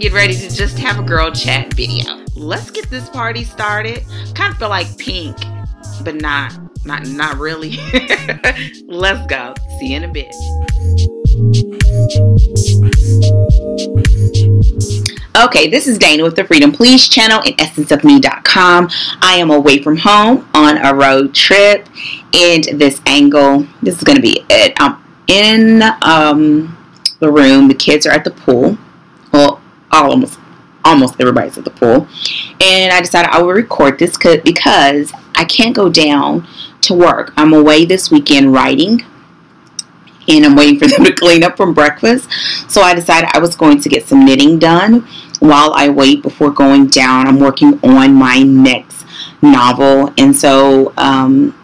get ready to just have a girl chat video. Let's get this party started. Kind of feel like Pink, but not really. Let's go. See you in a bit. Okay, this is Dana with the Freedom Please channel and essenceofme.com. I am away from home on a road trip, and this angle, this is going to be it. I'm in the room. The kids are at the pool. Well, almost everybody's at the pool. And I decided I would record this because I can't go down to work. I'm away this weekend writing, and I'm waiting for them to clean up from breakfast. So I decided I was going to get some knitting done while I wait before going down. I'm working on my next novel, and so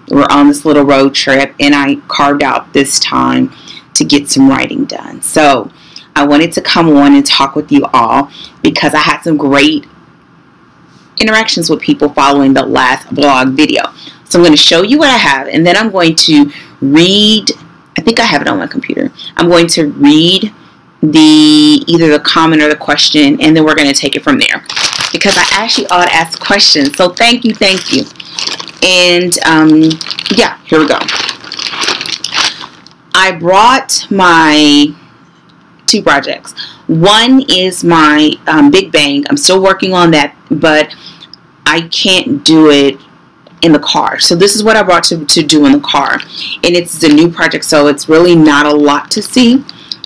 we're on this little road trip, and I carved out this time to get some writing done. So I wanted to come on and talk with you all because I had some great interactions with people following the last blog video. So I'm going to show you what I have, and then I'm going to read. I think I have it on my computer. I'm going to read either the comment or the question, and then we're going to take it from there because I actually ought to ask questions. So thank you. And yeah, here we go. I brought my two projects. One is my Big Bang. I'm still working on that, but I can't do it in the car. So this is what I brought to do in the car. And it's a new project, so it's really not a lot to see.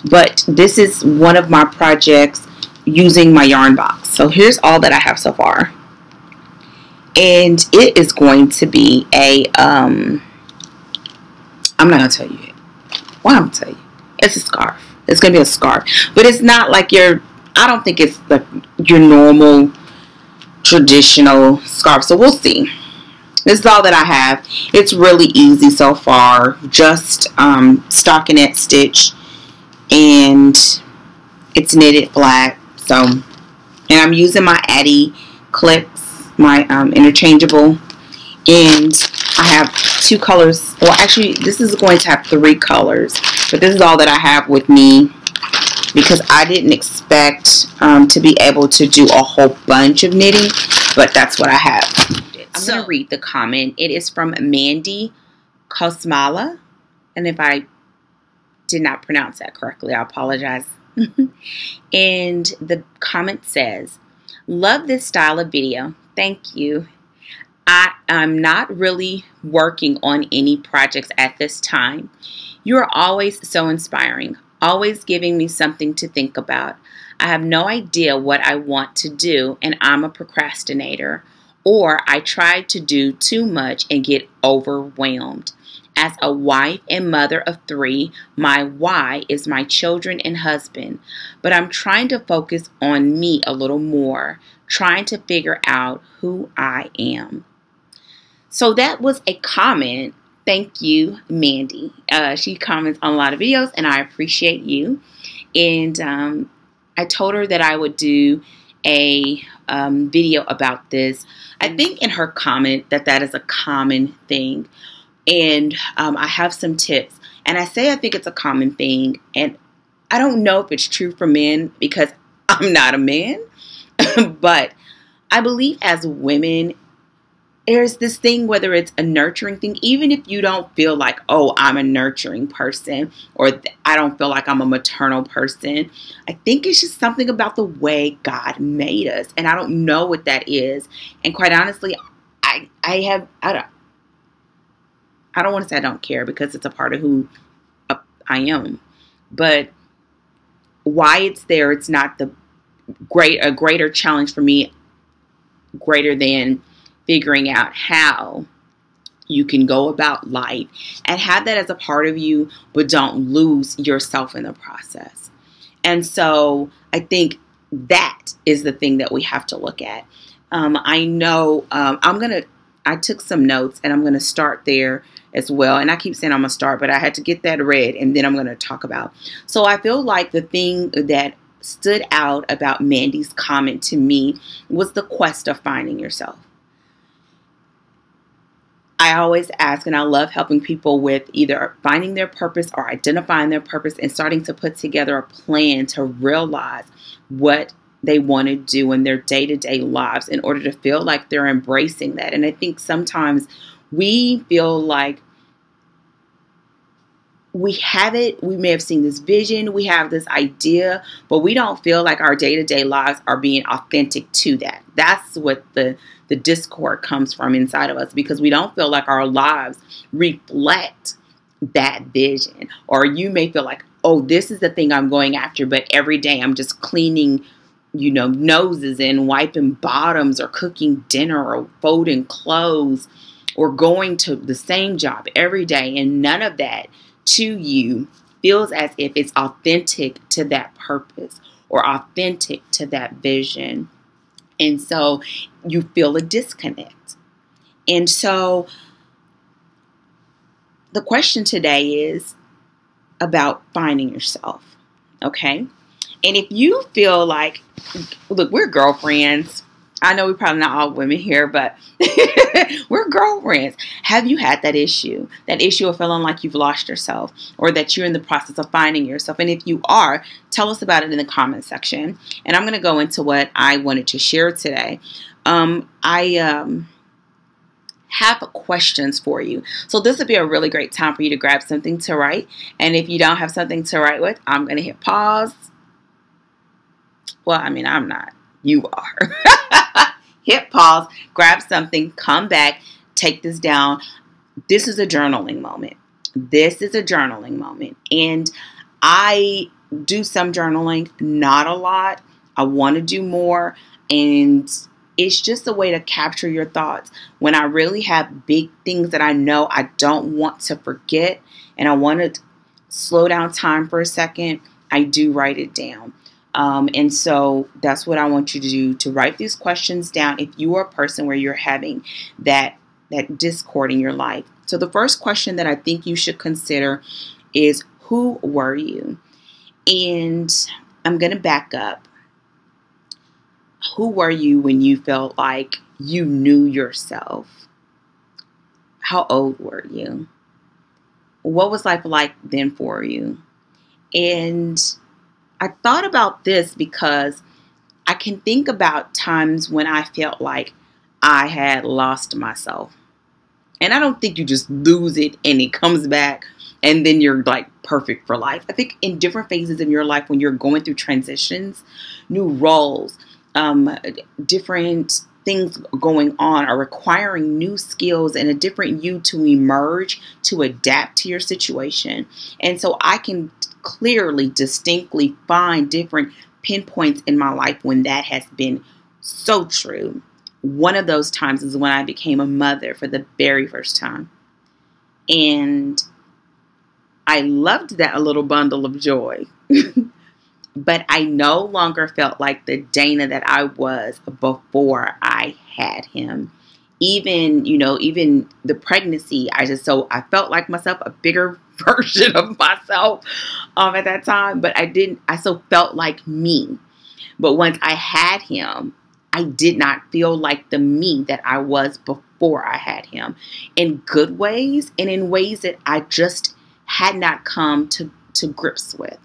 But this is one of my projects using my yarn box. So here's all that I have so far. And it is going to be a, I'm not going to tell you it. Well, I'm going to tell you. It's a scarf. It's going to be a scarf. But it's not like I don't think it's like your normal traditional scarf. So we'll see. This is all that I have. It's really easy so far. Just stockinette stitch. And it's knitted flat. So, and I'm using my Addy clips, my interchangeable. And I have two colors. Well, actually, this is going to have 3 colors. But this is all that I have with me because I didn't expect to be able to do a whole bunch of knitting. But that's what I have. I'm going to read the comment. It is from Mandy Kosmala. And if I did not pronounce that correctly, I apologize. And the comment says, love this style of video. Thank you. I'm not really working on any projects at this time. You are always so inspiring, always giving me something to think about. I have no idea what I want to do, and I'm a procrastinator, or I try to do too much and get overwhelmed. As a wife and mother of 3, my why is my children and husband, but I'm trying to focus on me a little more, trying to figure out who I am. So that was a comment. Thank you, Mandy. She comments on a lot of videos, and I appreciate you. And I told her that I would do a video about this. I think in her comment that is a common thing. And I have some tips. And I say I think it's a common thing. And I don't know if it's true for men because I'm not a man. But I believe as women, there's this thing, whether it's a nurturing thing, even if you don't feel like, oh, I'm a nurturing person, or I don't feel like I'm a maternal person. I think it's just something about the way God made us. And I don't know what that is. And quite honestly, I don't want to say I don't care because it's a part of who I am. But why it's there, it's not a greater challenge for me, greater than figuring out how you can go about life and have that as a part of you, but don't lose yourself in the process. And so I think that is the thing that we have to look at. I know I took some notes, and I'm going to start there as well. And I keep saying I'm going to start, but I had to get that read, and then I'm going to talk about. So I feel like the thing that stood out about Mandy's comment to me was the quest of finding yourself. I always ask, and I love helping people with either finding their purpose or identifying their purpose and starting to put together a plan to realize what they want to do in their day-to-day lives in order to feel like they're embracing that. And I think sometimes we feel like we have it, we may have seen this vision, we have this idea, but we don't feel like our day-to-day lives are being authentic to that. That's what the discord comes from inside of us, because we don't feel like our lives reflect that vision. Or you may feel like, oh, this is the thing I'm going after, but every day I'm just cleaning, noses and wiping bottoms, or cooking dinner, or folding clothes, or going to the same job every day, and none of that to you feels as if it's authentic to that purpose or authentic to that vision. And so you feel a disconnect. And so the question today is about finding yourself. Okay. And if you feel like, look, we're girlfriends. I know we're probably not all women here, but we're girlfriends. Have you had that issue? That issue of feeling like you've lost yourself, or that you're in the process of finding yourself? And if you are, tell us about it in the comment section. And I'm going to go into what I wanted to share today. I have questions for you. So this would be a really great time for you to grab something to write. And if you don't have something to write with, I'm going to hit pause. Well, I mean, I'm not. You are. Hit pause, grab something, come back, take this down. This is a journaling moment. This is a journaling moment. And I do some journaling, not a lot. I want to do more. And it's just a way to capture your thoughts. When I really have big things that I know I don't want to forget, and I want to slow down time for a second, I do write it down. And so that's what I want you to do, to write these questions down if you are a person where you're having that discord in your life. So the first question that I think you should consider is, who were you? And I'm going to back up. Who were you when you felt like you knew yourself? How old were you? What was life like then for you? And I thought about this because I can think about times when I felt like I had lost myself. And I don't think you just lose it and it comes back and then you're like perfect for life. I think in different phases of your life, when you're going through transitions, new roles, different things going on are requiring new skills and a different you to emerge, to adapt to your situation. And so I can clearly, distinctly find different pinpoints in my life when that has been so true. One of those times is when I became a mother for the very first time. And I loved that little bundle of joy. But I no longer felt like the Dana that I was before I had him. Even the pregnancy, I felt like myself, a bigger version of myself at that time. But I still felt like me. But once I had him, I did not feel like the me that I was before I had him, in good ways and in ways that I just had not come to grips with.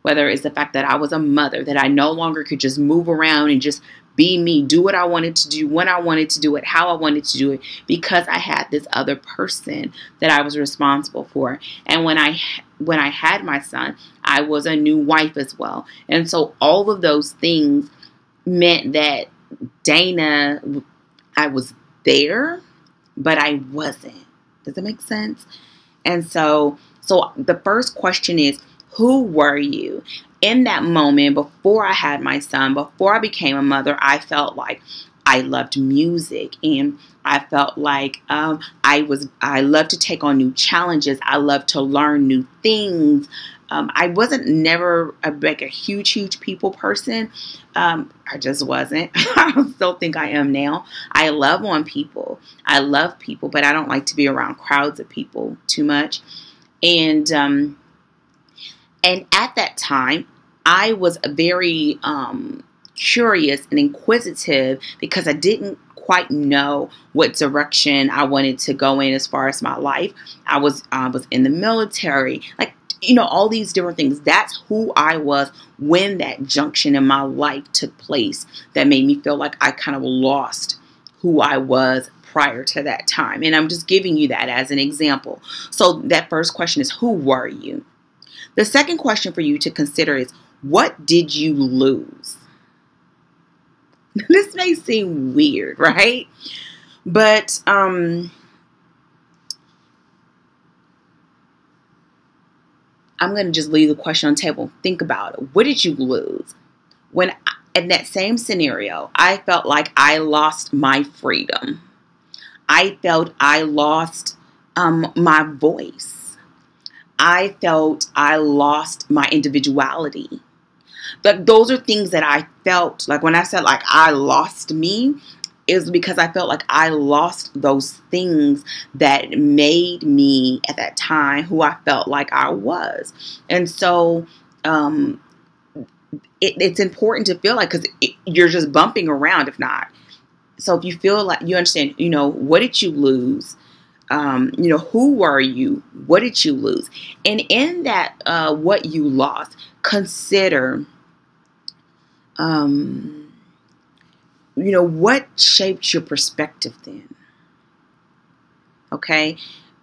Whether it's the fact that I was a mother, that I no longer could just move around and just be me, do what I wanted to do, when I wanted to do it, how I wanted to do it, because I had this other person that I was responsible for. And when I had my son, I was a new wife as well. And so all of those things meant that Dana, I was there, but I wasn't. Does that make sense? And so the first question is, who were you? In that moment, before I had my son, before I became a mother, I felt like I loved music, and I felt like I loved to take on new challenges. I loved to learn new things. I wasn't never a huge people person. I just wasn't. I still think I am now. I love people. I love people, but I don't like to be around crowds of people too much. And at that time, I was very curious and inquisitive, because I didn't quite know what direction I wanted to go in as far as my life. I was in the military. Like, all these different things. That's who I was when that junction in my life took place that made me feel like I kind of lost who I was prior to that time. And I'm just giving you that as an example. So that first question is, who were you? The second question for you to consider is, what did you lose? This may seem weird, right? But I'm going to just leave the question on the table. Think about it. What did you lose? When in that same scenario, I felt like I lost my freedom. I felt I lost my voice. I felt I lost my individuality. But those are things that I felt like when I said like I lost me, is because I felt like I lost those things that made me at that time who I felt like I was. And so it's important to feel like, because you're just bumping around if not. So if you feel like you understand, what did you lose? Who were you? What did you lose? And in that, what you lost, consider, what shaped your perspective then? Okay.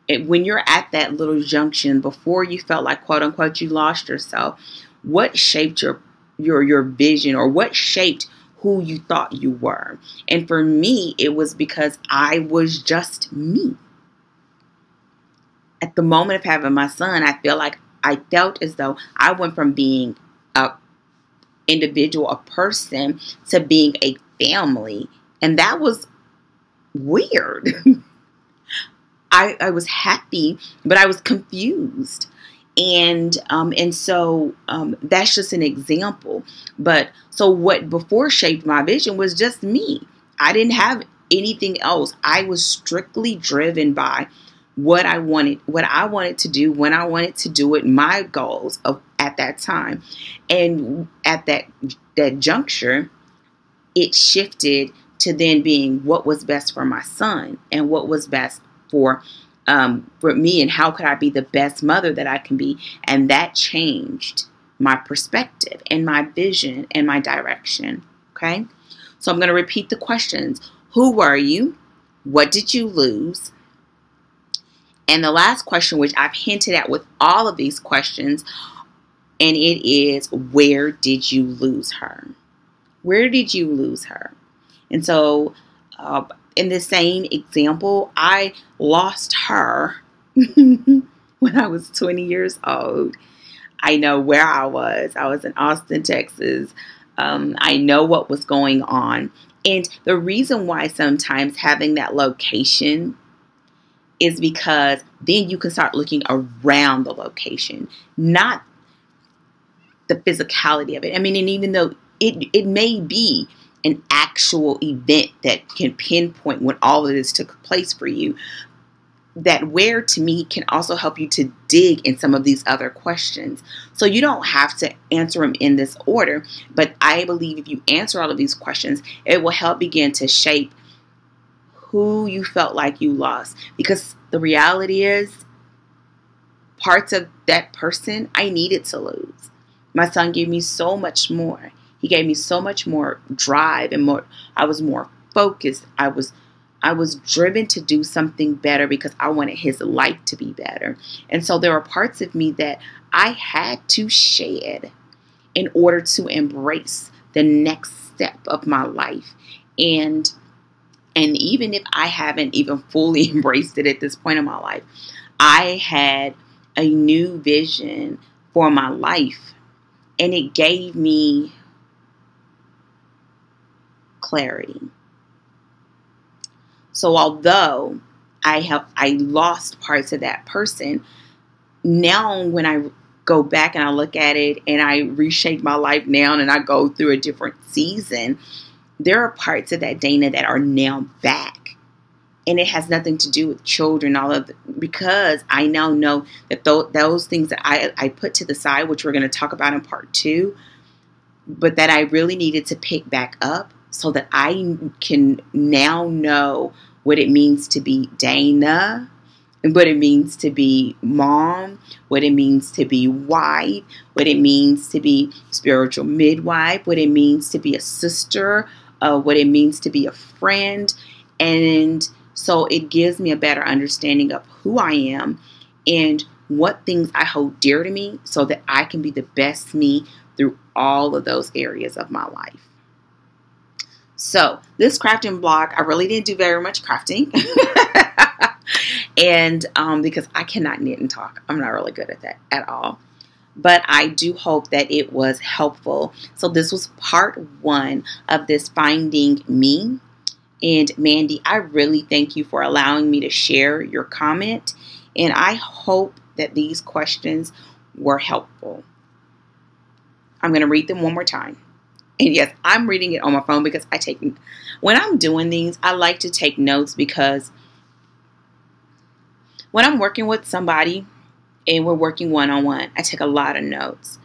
When you're at that little junction before you felt like, quote unquote, you lost yourself, what shaped your vision, or what shaped who you thought you were? And for me, it was because I was just me. At the moment of having my son, I felt as though I went from being a individual, a person, to being a family. And that was weird. I was happy, but I was confused. And so that's just an example. But so what before shaped my vision was just me. I didn't have anything else. I was strictly driven by what I wanted to do, when I wanted to do it, my goals at that time. And at that juncture, it shifted to then being what was best for my son and what was best for me, and how could I be the best mother that I can be. And that changed my perspective and my vision and my direction. Okay. So I'm going to repeat the questions. Who were you? What did you lose? And the last question, which I've hinted at with all of these questions, and it is, where did you lose her? Where did you lose her? And so in the same example, I lost her when I was 20 years old. I know where I was. I was in Austin, Texas. I know what was going on. And the reason why sometimes having that location is because then you can start looking around the location, not the physicality of it. I mean, and even though it may be an actual event that can pinpoint when all of this took place for you, that where to me can also help you to dig in some of these other questions. So you don't have to answer them in this order, but I believe if you answer all of these questions, it will help begin to shape who you felt like you lost. Because the reality is, parts of that person I needed to lose. My son gave me so much more. He gave me so much more drive and more. I was more focused. I was driven to do something better because I wanted his life to be better. And so there were parts of me that I had to shed in order to embrace the next step of my life. And even if I haven't even fully embraced it at this point in my life, I had a new vision for my life, and it gave me clarity. So although I lost parts of that person, now when I go back and I look at it and I reshape my life now and I go through a different season, there are parts of that Dana that are now back. And it has nothing to do with children, because I now know that those things that I put to the side, which we're going to talk about in part 2, but that I really needed to pick back up so that I can now know what it means to be Dana, what it means to be mom, what it means to be wife, what it means to be spiritual midwife, what it means to be a sister, what it means to be a friend. And so it gives me a better understanding of who I am and what things I hold dear to me so that I can be the best me through all of those areas of my life. So this crafting blog, I really didn't do very much crafting. And because I cannot knit and talk. I'm not really good at that at all. But I do hope that it was helpful. So this was part 1 of this Finding Me. And Mandy, I really thank you for allowing me to share your comment. And I hope that these questions were helpful. I'm going to read them one more time. And yes, I'm reading it on my phone because when I'm doing these, I like to take notes, because when I'm working with somebody and we're working one-on-one, I take a lot of notes.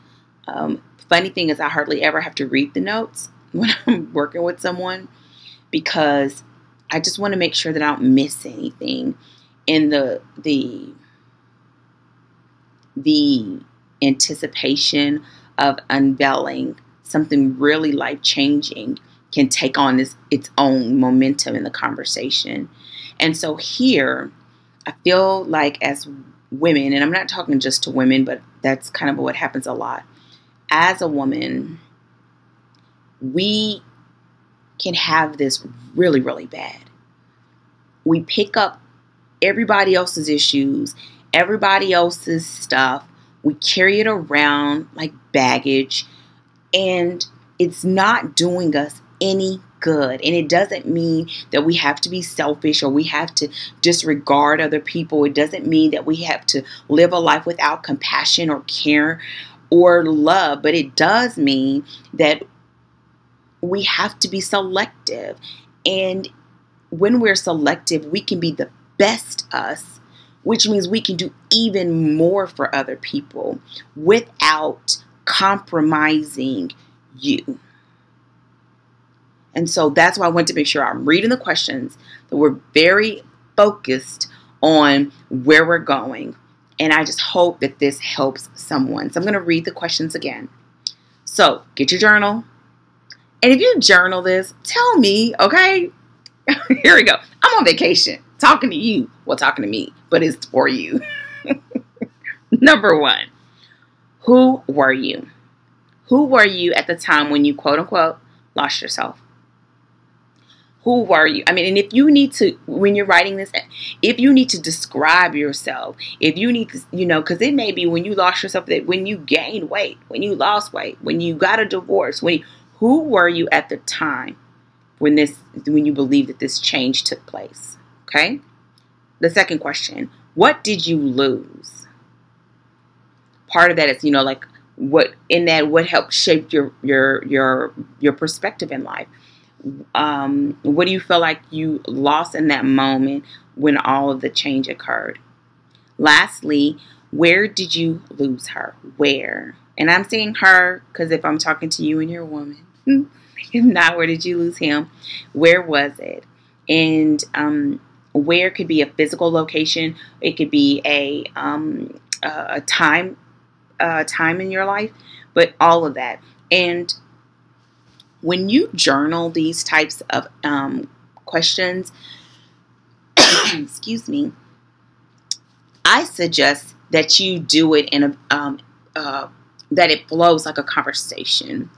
Funny thing is, I hardly ever have to read the notes when I'm working with someone, because I just want to make sure that I don't miss anything in the anticipation of unveiling something really life-changing can take on its own momentum in the conversation. And so here, I feel like as women, and I'm not talking just to women, but that's kind of what happens a lot. As a woman, we can have this really, really bad. We pick up everybody else's issues, everybody else's stuff. We carry it around like baggage, and it's not doing us any good. And it doesn't mean that we have to be selfish or we have to disregard other people. It doesn't mean that we have to live a life without compassion or care or love, but it does mean that we have to be selective. And when we're selective, we can be the best us, which means we can do even more for other people without compromising you. And so that's why I want to make sure I'm reading the questions, that we're very focused on where we're going. And I just hope that this helps someone. So I'm going to read the questions again. So get your journal. And if you journal this, tell me, okay? Here we go. I'm on vacation talking to you. Well, talking to me, but it's for you. Number 1, who were you? Who were you at the time when you, quote unquote, lost yourself? Who were you? I mean, and if you need to, when you're writing this, if you need to describe yourself, if you need to, because it may be when you lost yourself, that when you gained weight, when you lost weight, when you got a divorce, who were you at the time when you believe that this change took place? Okay. The second question, what did you lose? Part of that is, like what helped shape your perspective in life. What do you feel like you lost in that moment when all of the change occurred? Lastly, where did you lose her? Where? And I'm saying her because if I'm talking to you and you're a woman, if not, where did you lose him? Where was it? And where could be a physical location. It could be a time in your life, but all of that. And when you journal these types of questions, excuse me, I suggest that you do it in that it flows like a conversation.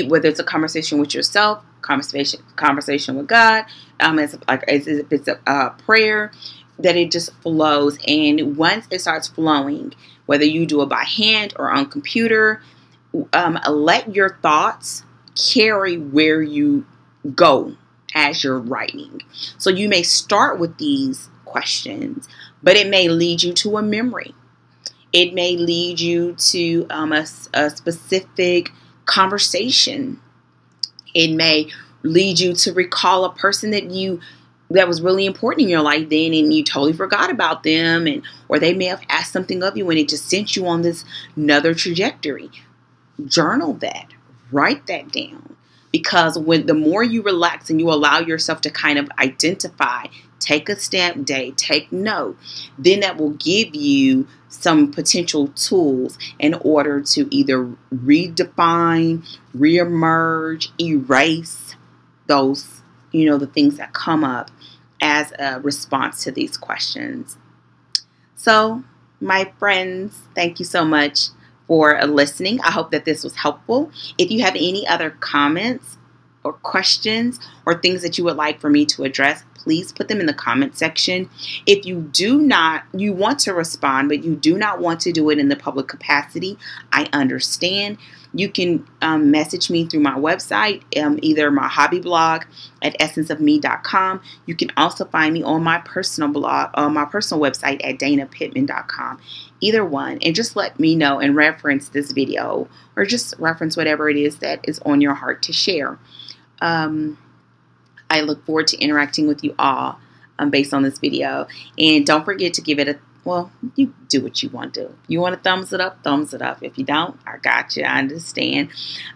Whether it's a conversation with yourself, conversation with God, as if it's a prayer, that it just flows. And once it starts flowing, whether you do it by hand or on computer, let your thoughts carry where you go as you're writing. So you may start with these questions, but it may lead you to a memory. It may lead you to a specific conversation. It may lead you to recall a person that was really important in your life then, and you totally forgot about them, or they may have asked something of you and it just sent you on this another trajectory. Journal that. Write that down, because the more you relax and you allow yourself to kind of identify take a stamp day, take note. Then that will give you some potential tools in order to either redefine, reemerge, erase those, the things that come up as a response to these questions. So, my friends, thank you so much for listening. I hope that this was helpful. If you have any other comments or questions or things that you would like for me to address, please put them in the comment section. If you want to respond, but you do not want to do it in the public capacity, I understand. You can message me through my website, either my hobby blog at essenceofme.com. You can also find me on my personal blog, on my personal website at danapittman.com. Either one, and just let me know and reference this video, or just reference whatever it is that is on your heart to share. I look forward to interacting with you all based on this video. And don't forget to give it you do what you want to do. You want to thumbs it up, thumbs it up. If you don't, I got you. I understand.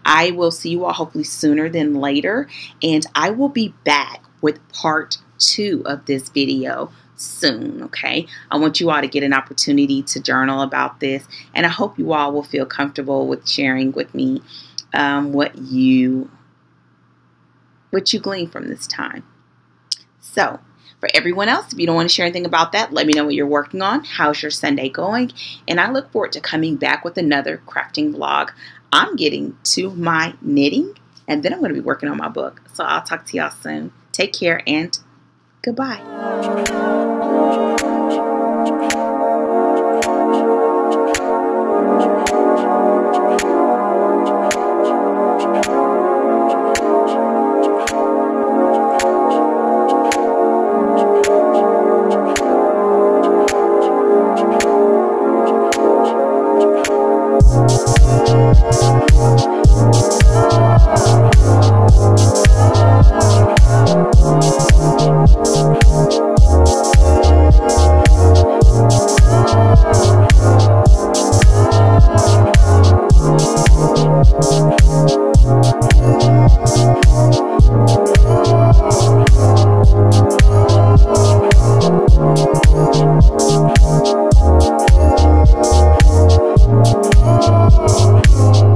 I will see you all hopefully sooner than later. And I will be back with part 2 of this video soon, okay? I want you all to get an opportunity to journal about this. And I hope you all will feel comfortable with sharing with me what you glean from this time. So, for everyone else, if you don't want to share anything about that, let me know what you're working on. How's your Sunday going? And I look forward to coming back with another crafting vlog. I'm getting to my knitting, and then I'm going to be working on my book. So I'll talk to y'all soon. Take care, and goodbye.